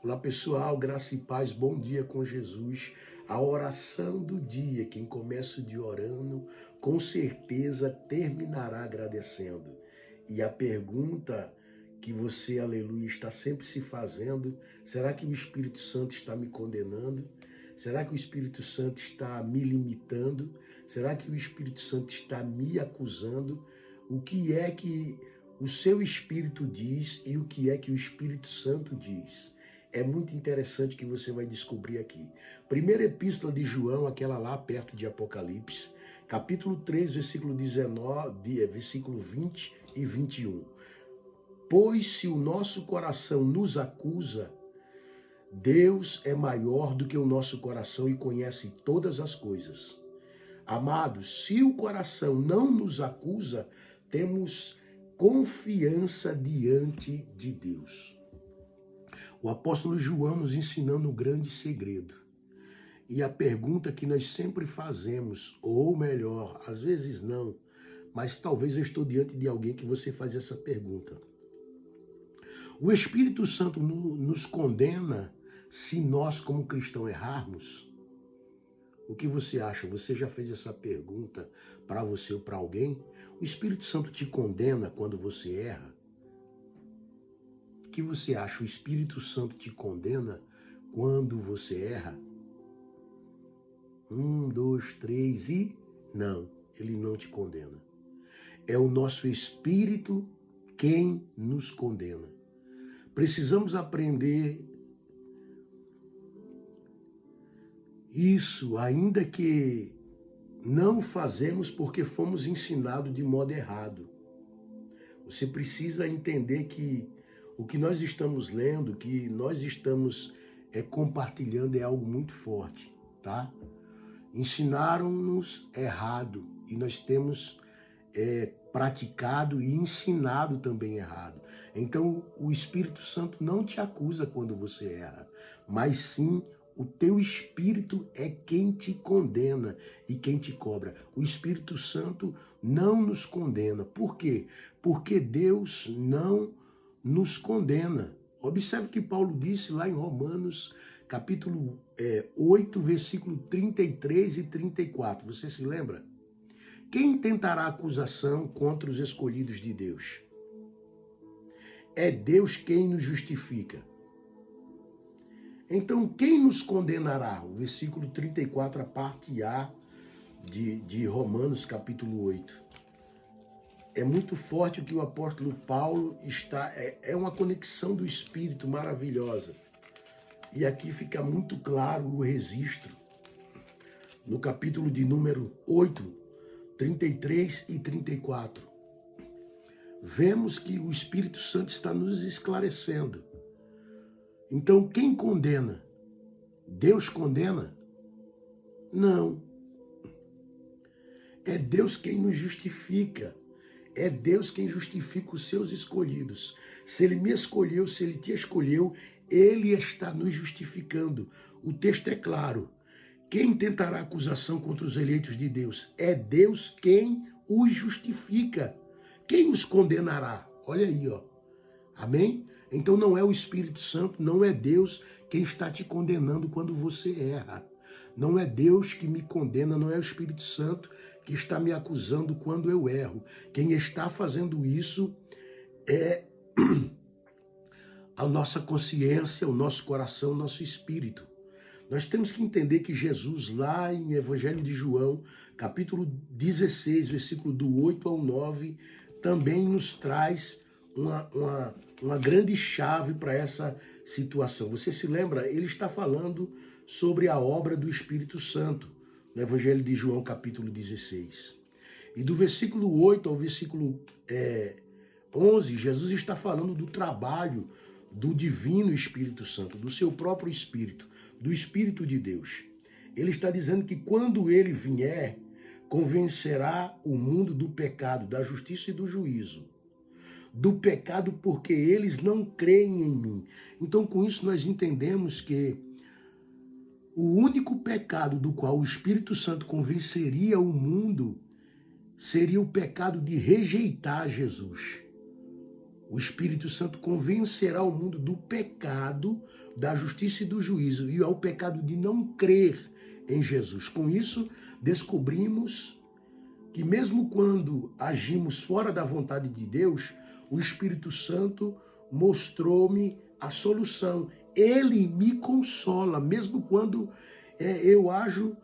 Olá pessoal, graça e paz, bom dia com Jesus. A oração do dia, quem começa o dia orando, com certeza terminará agradecendo. E a pergunta que você, aleluia, está sempre se fazendo, será que o Espírito Santo está me condenando? Será que o Espírito Santo está me limitando? Será que o Espírito Santo está me acusando? O que é que o seu Espírito diz e o que é que o Espírito Santo diz? É muito interessante que você vai descobrir aqui. Primeira epístola de João, aquela lá perto de Apocalipse, capítulo 3, versículo 19, versículo 20 e 21. Pois se o nosso coração nos acusa, Deus é maior do que o nosso coração e conhece todas as coisas. Amados, se o coração não nos acusa, temos confiança diante de Deus. O apóstolo João nos ensinando um grande segredo. E a pergunta que nós sempre fazemos, ou melhor, às vezes não, mas talvez eu estou diante de alguém que você faz essa pergunta. O Espírito Santo nos condena se nós, como cristãos, errarmos? O que você acha? Você já fez essa pergunta para você ou para alguém? O Espírito Santo te condena quando você erra? O que você acha? O Espírito Santo te condena quando você erra? 1, 2, 3 e... Não, ele não te condena. É o nosso Espírito quem nos condena. Precisamos aprender isso, ainda que não fazemos porque fomos ensinados de modo errado. Você precisa entender que o que nós estamos lendo, que nós estamos compartilhando é algo muito forte, tá? Ensinaram-nos errado e nós temos praticado e ensinado também errado. Então, o Espírito Santo não te acusa quando você erra, mas sim o teu Espírito é quem te condena e quem te cobra. O Espírito Santo não nos condena. Por quê? Porque Deus não nos condena. Observe o que Paulo disse lá em Romanos, capítulo 8, versículo 33 e 34. Você se lembra? Quem tentará acusação contra os escolhidos de Deus? É Deus quem nos justifica. Então, quem nos condenará? O versículo 34, a parte A de Romanos, capítulo 8. É muito forte o que o apóstolo Paulo está... É uma conexão do Espírito maravilhosa. E aqui fica muito claro o registro. No capítulo de número 8, 33 e 34. Vemos que o Espírito Santo está nos esclarecendo. Então, quem condena? Deus condena? Não. É Deus quem nos justifica. É Deus quem justifica os seus escolhidos. Se Ele me escolheu, se Ele te escolheu, Ele está nos justificando. O texto é claro. Quem tentará acusação contra os eleitos de Deus? É Deus quem os justifica. Quem os condenará? Olha aí, ó. Amém? Então não é o Espírito Santo, não é Deus quem está te condenando quando você erra. Não é Deus que me condena, não é o Espírito Santo que está me acusando quando eu erro. Quem está fazendo isso é a nossa consciência, o nosso coração, o nosso espírito. Nós temos que entender que Jesus, lá em Evangelho de João, capítulo 16, versículo do 8 ao 9, também nos traz uma grande chave para essa situação. Você se lembra? Ele está falando sobre a obra do Espírito Santo, no Evangelho de João, capítulo 16. E do versículo 8 ao versículo 11, Jesus está falando do trabalho do divino Espírito Santo, do seu próprio Espírito, do Espírito de Deus. Ele está dizendo que quando ele vier, convencerá o mundo do pecado, da justiça e do juízo. Do pecado porque eles não creem em mim. Então, com isso, nós entendemos que o único pecado do qual o Espírito Santo convenceria o mundo seria o pecado de rejeitar Jesus. O Espírito Santo convencerá o mundo do pecado, da justiça e do juízo, e ao pecado de não crer em Jesus. Com isso, descobrimos que mesmo quando agimos fora da vontade de Deus, o Espírito Santo mostrou-me a solução. Ele me consola, mesmo quando eu ajo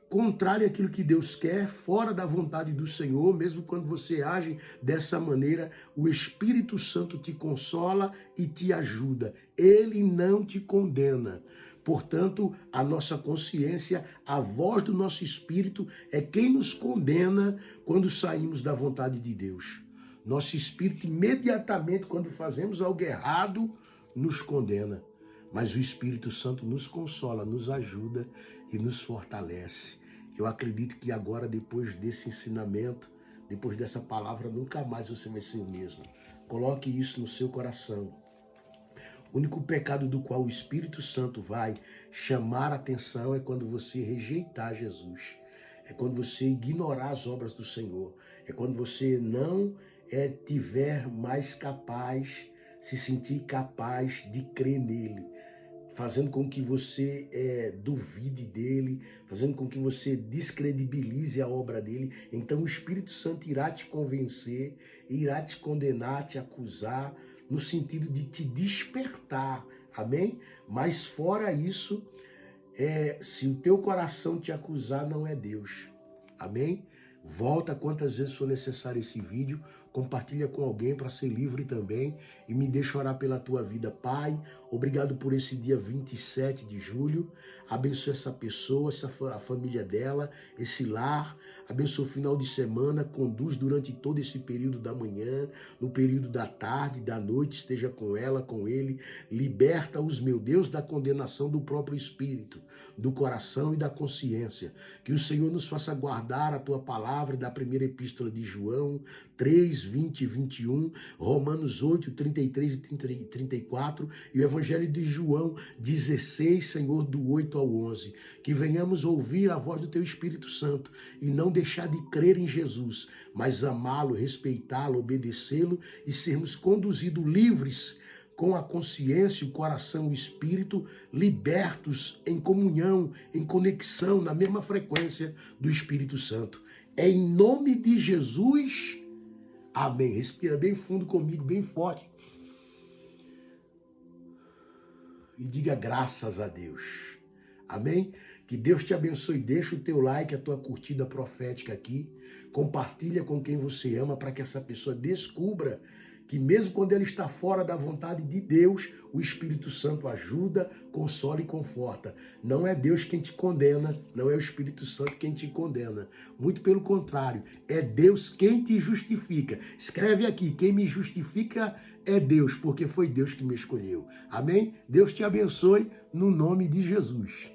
contrário àquilo que Deus quer, fora da vontade do Senhor, mesmo quando você age dessa maneira, o Espírito Santo te consola e te ajuda. Ele não te condena. Portanto, a nossa consciência, a voz do nosso espírito é quem nos condena quando saímos da vontade de Deus. Nosso espírito, imediatamente, quando fazemos algo errado, nos condena. Mas o Espírito Santo nos consola, nos ajuda e nos fortalece. Eu acredito que agora, depois desse ensinamento, depois dessa palavra, nunca mais você vai ser o mesmo. Coloque isso no seu coração. O único pecado do qual o Espírito Santo vai chamar a atenção é quando você rejeitar Jesus. É quando você ignorar as obras do Senhor. É quando você não tiver mais capaz, se sentir capaz de crer nele, fazendo com que você duvide dele, fazendo com que você descredibilize a obra dele. Então o Espírito Santo irá te convencer, irá te condenar, te acusar, no sentido de te despertar, amém? Mas fora isso, se o teu coração te acusar, não é Deus, amém? Volta quantas vezes for necessário esse vídeo, compartilha com alguém para ser livre também e me deixa orar pela tua vida. Pai, obrigado por esse dia 27 de julho, abençoa essa pessoa, a família dela, esse lar, abençoa o final de semana, conduz durante todo esse período da manhã, no período da tarde, da noite, esteja com ela, com ele, liberta-os, meu Deus, da condenação do próprio espírito, do coração e da consciência, que o Senhor nos faça guardar a tua palavra da primeira epístola de João, 3, 20 e 21, Romanos 8, 33 e 34 e o Evangelho de João 16, Senhor, do 8 ao 11. Que venhamos ouvir a voz do Teu Espírito Santo e não deixar de crer em Jesus, mas amá-lo, respeitá-lo, obedecê-lo e sermos conduzidos livres com a consciência, o coração, o espírito, libertos em comunhão, em conexão, na mesma frequência do Espírito Santo. É em nome de Jesus. Amém. Respira bem fundo comigo, bem forte. E diga graças a Deus. Amém? Que Deus te abençoe. Deixa o teu like, a tua curtida profética aqui. Compartilha com quem você ama para que essa pessoa descubra que mesmo quando ela está fora da vontade de Deus, o Espírito Santo ajuda, consola e conforta. Não é Deus quem te condena, não é o Espírito Santo quem te condena. Muito pelo contrário, é Deus quem te justifica. Escreve aqui, quem me justifica é Deus, porque foi Deus que me escolheu. Amém? Deus te abençoe no nome de Jesus.